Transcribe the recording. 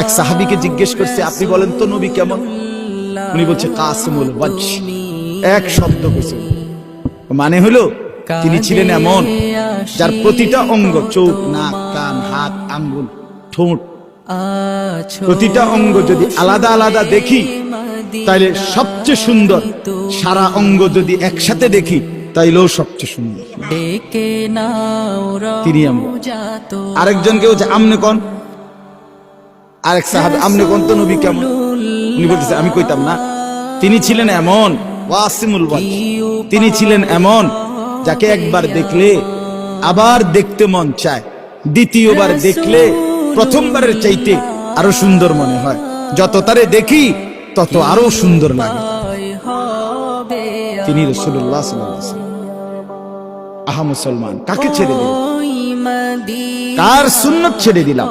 এক সাহাবীকে জিজ্ঞেস করছে, আপনি বলেন তো নবী কেমন? উনি বলছে কাসিমুল ওয়াজহ, এক শব্দ কইছে, মানে হলো তিনি ছিলেন এমন যার প্রতিটা অঙ্গ, চোখ, নাক, কান, হাত, আঙ্গুল, ঠোঁট, প্রতিটা অঙ্গ যদি আলাদা আলাদা দেখি তাইলে সবচেয়ে সুন্দর, সারা অঙ্গ যদি একসাথে দেখি তাইলেও সবচেয়ে সুন্দর তিনি। আমরা আরেকজন কেউ আমনে কোন, আরেক সাহাবী আমনে কোন তো নবী কেমন? উনি বলতেছে আমি কইতাম না, তিনি ছিলেন এমন ওয়াসিমুল ওয়াজহ, তিনি ছিলেন এমন যাকে একবার দেখলে আবার দেখতে মন চায়, দ্বিতীয়বার দেখলে প্রথমবারের চাইতে আরো সুন্দর মনে হয়, যত তারে দেখি তত আরো সুন্দর লাগে। তিনি রাসূলুল্লাহ সাল্লাল্লাহু আলাইহি ওয়াসাল্লাম। আহা মুসলমান, কাকে ছেড়ে দিলাম, কার সুন্নাত ছেড়ে দিলাম?